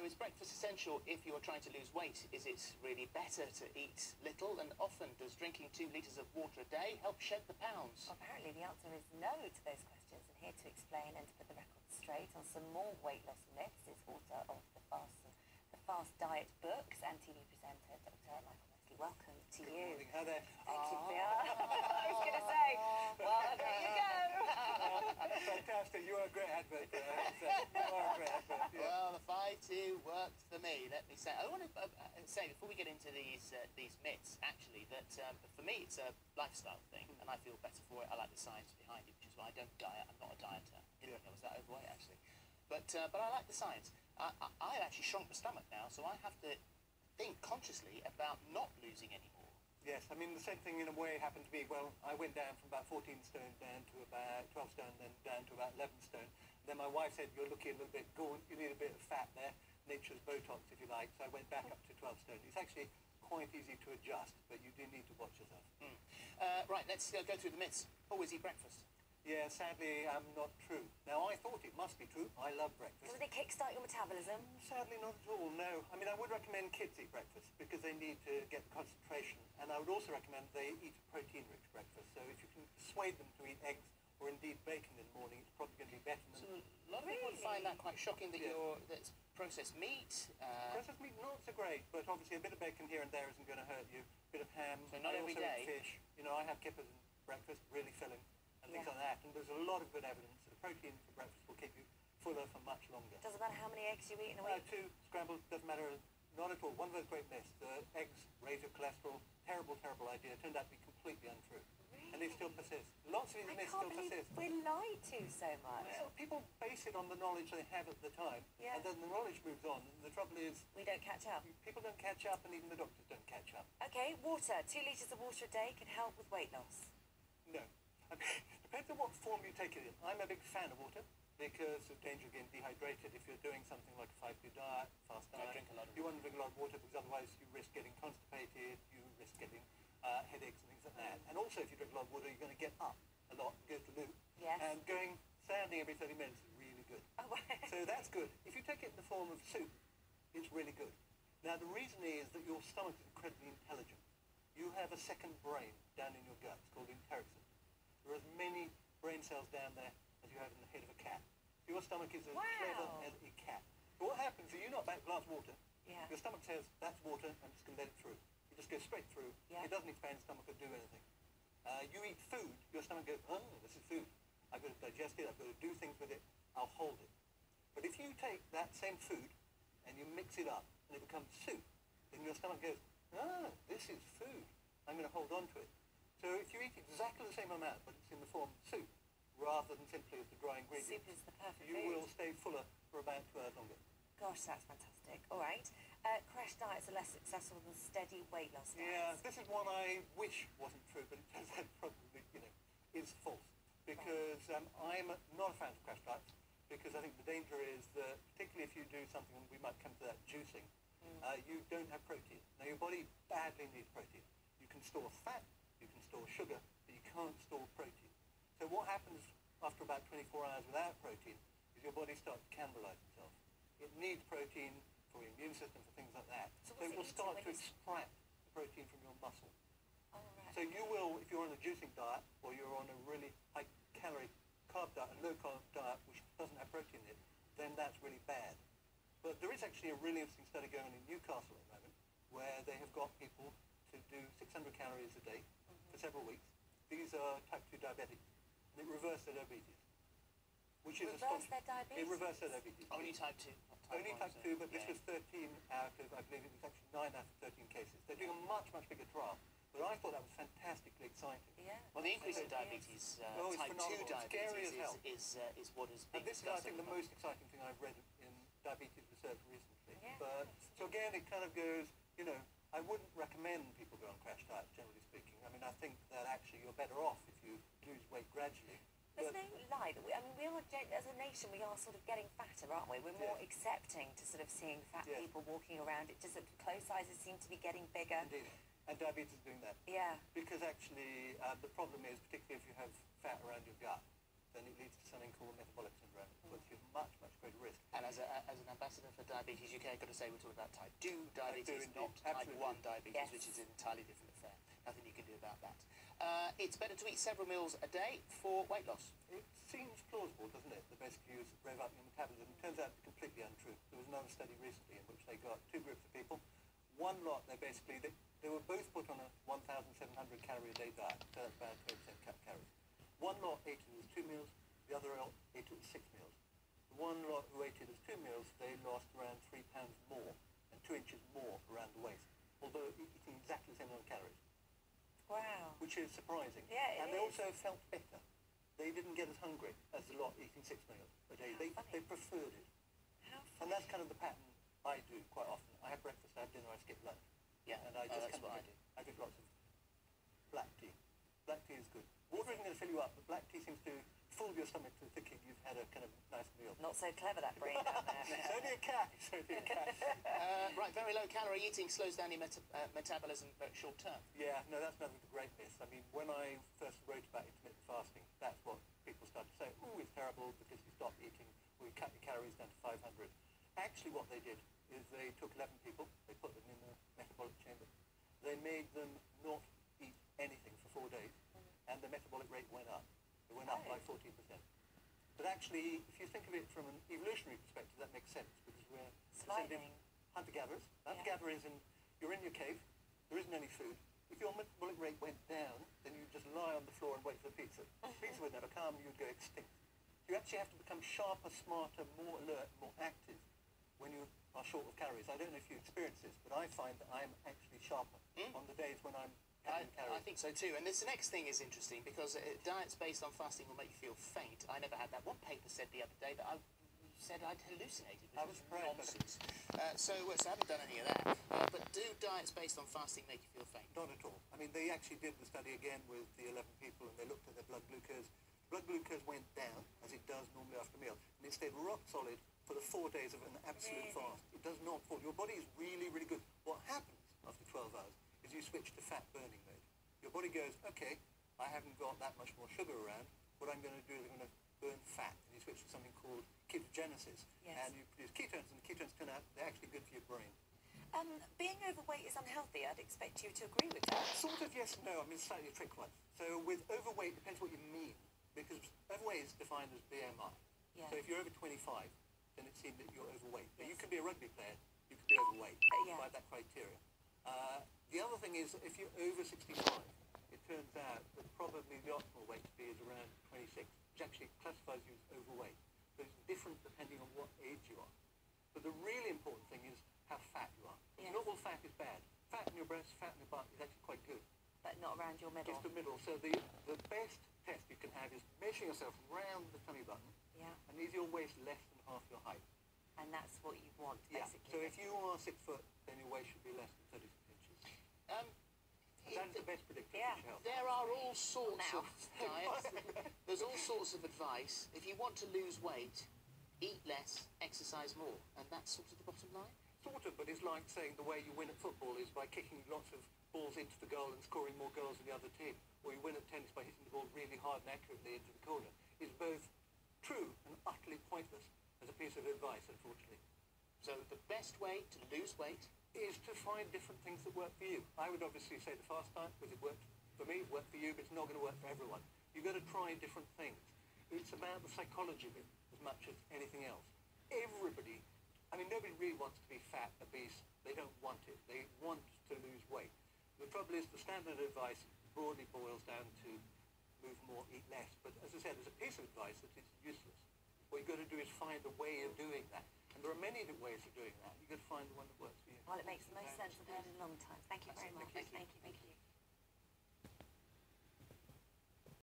is breakfast essential if you're trying to lose weight? Is it really better to eat little? And often, does drinking 2 litres of water a day help shed the pounds? Well, apparently the answer is no to those questions. And here to explain and to put the record straight on some more weight loss myths is author of the Fast Diet books and TV presenter Dr Michael Mosley. Welcome to Good you. morning. How there? Thank you, Pia. I was going to say, well, there you go. Fantastic. You are a great advert for that. You are a great advert. Yeah. Well, the 5-2 worked for me, let me say. I want to say, before we get into these myths, actually, that for me it's a lifestyle thing, and I feel better for it. I like the science behind it, which is why I don't diet. I'm not a dieter. Didn't think I was that overweight, actually. But I like the science. I've actually shrunk the stomach now, so I have to think consciously about not losing any more. Yes, I mean, the same thing in a way happened to me. Well, I went down from about 14 stone down to about 12 stone, then down to about 11 stone. Then my wife said, you're looking a little bit gaunt, you need a bit of fat there, nature's Botox, if you like. So I went back up to 12 stone. It's actually quite easy to adjust, but you do need to watch yourself. Right, let's go through the myths. Always eat breakfast. Yeah, sadly, not true. Now, I thought it must be true. I love breakfast. Does it kickstart your metabolism? Sadly, not at all, no. I mean, I would recommend kids eat breakfast because they need to get the concentration. And I would also recommend they eat a protein-rich breakfast. So if you can persuade them to eat eggs or indeed bacon in the morning, it's probably going to be better than... So a lot of people would find that quite shocking that that's processed meat. Processed meat, not so great, but obviously a bit of bacon here and there isn't going to hurt you. A bit of ham. So not every day. Fish. You know, I have kippers in breakfast, really filling. And things like that, and there's a lot of good evidence that the protein for breakfast will keep you fuller for much longer. Doesn't matter how many eggs you eat in a week? 2 scrambled, doesn't matter, not at all. One of those great myths, eggs raise your cholesterol, terrible, terrible idea, turned out to be completely untrue. Really? And they still persist. Lots of these myths still persist. We're lied to so much. Well, people base it on the knowledge they have at the time, and then the knowledge moves on. The trouble is... we don't catch up. People don't catch up, and even the doctors don't catch up. Okay, water. 2 litres of water a day can help with weight loss. No. Depends on what form you take it in. I'm a big fan of water because of danger of getting dehydrated. If you're doing something like a 5-2 diet, fast diet, you want to drink a lot of water because otherwise you risk getting constipated, you risk getting headaches and things like that. And also if you drink a lot of water, you're going to get up a lot, go to the loo. Yes. And standing every 30 minutes is really good. Oh, right. So that's good. If you take it in the form of soup, it's really good. Now the reason is that your stomach is incredibly intelligent. You have a second brain down in your gut. It's called enteric. There are as many brain cells down there as you have in the head of a cat. Your stomach is as clever as a cat. But what happens is you knock back a glass of water, your stomach says, that's water, I'm just going to let it through. It just goes straight through. It doesn't expand the stomach or do anything. You eat food, your stomach goes, oh, this is food. I've got to digest it, I've got to do things with it, I'll hold it. But if you take that same food and you mix it up and it becomes soup, then your stomach goes, oh, this is food. I'm going to hold on to it. So if you eat exactly the same amount, but it's in the form of soup, rather than simply as the dry ingredient, Soup is the perfect you food. will stay fuller for about 2 hours longer. Gosh, that's fantastic. All right. Crash diets are less successful than steady weight loss diets. Yeah, this is one I wish wasn't true, but it turns out probably, is false. Because I'm not a fan of crash diets, because I think the danger is that, particularly if you do something, and we might come to that, juicing, you don't have protein. Now, your body badly needs protein. You can store fat, you can store sugar, but you can't store protein. So what happens after about 24 hours without protein is your body starts to cannibalize itself. It needs protein for your immune system, for things like that. So it will start to extract the protein from your muscle. Oh, right. So you will, if you're on a juicing diet, or you're on a really high-calorie carb diet, a low-carb diet, which doesn't have protein in it, then that's really bad. But there is actually a really interesting study going on in Newcastle at the moment, where they have got people to do 600 calories a day for several weeks. These are type 2 diabetics, and it reversed their diabetes. Which is reversed their diabetes? It reversed their diabetes. Only type 2. Only type 2, but this was 13 out of, I believe it was actually 9 out of 13 cases. They're doing a much, much bigger trial. But I thought that was fantastically exciting. Yeah. Well, the increase in diabetes, type 2 diabetes, is what is being And this is, I think, the discussed. most exciting thing I've read in diabetes research recently. Yeah. But, so again, it kind of goes, I wouldn't recommend people go on crash diets, generally speaking. I mean, I think that actually you're better off if you lose weight gradually. There's no lie that we are, as a nation, we are sort of getting fatter, aren't we? We're more accepting to sort of seeing fat people walking around. It just, clothes sizes seem to be getting bigger. Indeed. And diabetes is doing that. Yeah. Because actually, the problem is, particularly if you have fat around your gut, then it leads to something called metabolic syndrome, which puts you at much, much greater risk. And And as an ambassador for Diabetes UK, I've got to say we're talking about type 2 diabetes, Type 2 not type absolutely. 1 diabetes, Yes. which is an entirely different affair. Nothing you can do about that. It's better to eat several meals a day for weight loss. It seems plausible, doesn't it, that basically you rev up your metabolism. It turns out to be completely untrue. There was another study recently in which they got two groups of people. One lot, they were both put on a 1,700 calorie a day diet, so that's about 20% cut calories. One lot ate it as 2 meals, the other lot ate it as 6 meals. The one lot who ate it as 2 meals, they lost around 3 pounds more and 2 inches more around the waist, although eating exactly the same amount of calories. Wow. Which is surprising. Yeah, and it they is. also felt better. They didn't get as hungry as the lot eating 6 meals a day. How funny. They preferred it. How And that's kind of the pattern I do quite often. I have breakfast, I have dinner, I skip lunch. Yeah, And I just that's kind what of I do. I drink lots of black tea. Black tea is good. Water isn't going to fill you up, but black tea seems to full your stomach to thinking you've had a kind of nice meal. Not so clever, that brain down there. So do a cat. So do a cat. Right, very low calorie eating slows down your metabolism but short term. Yeah, no, that's another great myth. I mean, when I first wrote about intermittent fasting, that's what people started to say. Oh, it's terrible because you stop eating, or you cut your calories down to 500. Actually, what they did is they took 11 people, they put them in a metabolic chamber, they made them not eat anything for 4 days, and the metabolic rate went up. It went up by 14%. But actually, if you think of it from an evolutionary perspective, that makes sense, because we're Sliding. hunter-gatherers. Hunter-gatherers, and you're in your cave, there isn't any food. If your metabolic rate went down, then you just lie on the floor and wait for the pizza. Pizza would never come, you'd go extinct. You actually have to become sharper, smarter, more alert, more active when you are short of calories. I don't know if you experience this, but I find that I'm actually sharper on the days when I'm having I calories. think so too. And this next thing is interesting because diets based on fasting will make you feel faint. I never had that. One paper said the other day that I said I'd hallucinated, which I was surprised by that. nonsense. So I haven't done any of that. But do diets based on fasting make you feel faint? Not at all. I mean, they actually did the study again with the 11 people, and they looked at their blood glucose. Blood glucose went down, as it does normally after a meal, and it stayed rock solid for the 4 days of an absolute fast. It does not fall. Your body is really, really good. What happens after 12 hours is you switch to fat burning mode. Your body goes, okay, I haven't got that much more sugar around. What I'm going to do is I'm going to burn fat. And you switch to something called ketogenesis. Yes. And you produce ketones, and the ketones turn out they're actually good for your brain. Being overweight is unhealthy. I'd expect you to agree with that. Sort of yes and no. I mean, it's slightly a trick one. So with overweight, depends what you mean. Because overweight is defined as BMI. Yeah. So if you're over 25, then it seems that you're overweight. But you Yes. could be a rugby player, you could be overweight Yeah. by that criteria. The other thing is, if you're over 65, it turns out that probably the optimal weight to be is around 26, which actually classifies you as overweight. So it's different depending on what age you are. But the really important thing is how fat you are. Yes. Not all fat is bad. Fat in your breast, fat in your butt is actually quite good. But not around your middle. It's the middle. So the best test you can have is measure yourself round the tummy button, Yeah. and is your waist less than half your height? And that's what you want, Yeah. basically. So if you are 6 foot, then your waist should be less than 36 inches. And that's the best predictor Yeah. of your health. There are all sorts Now. of diets. There's all sorts of advice. If you want to lose weight, eat less, exercise more, and that's sort of the bottom line. Sort of, but it's like saying the way you win at football is by kicking lots of balls into the goal and scoring more goals than the other team, or you win at tennis by hitting the ball really hard and accurately into the corner. Is both true and utterly pointless as a piece of advice, unfortunately. So the best way to lose weight Is to find different things that work for you. I would obviously say the fast diet, because it worked for me, it worked for you, but it's not going to work for everyone. You've got to try different things. It's about the psychology of it as much as anything else. Everybody, I mean, nobody really wants to be fat, obese. They don't want it. They want to lose weight. The trouble is the standard advice broadly boils down to move more, eat less. But as I said, there's a piece of advice that is useless. What you've got to do is find a way of doing that. And there are many different ways of doing that. You've got to find the one that works for you. Well, it makes the most sense I've heard in a long time. Thank you very much. Thank you. Thank you.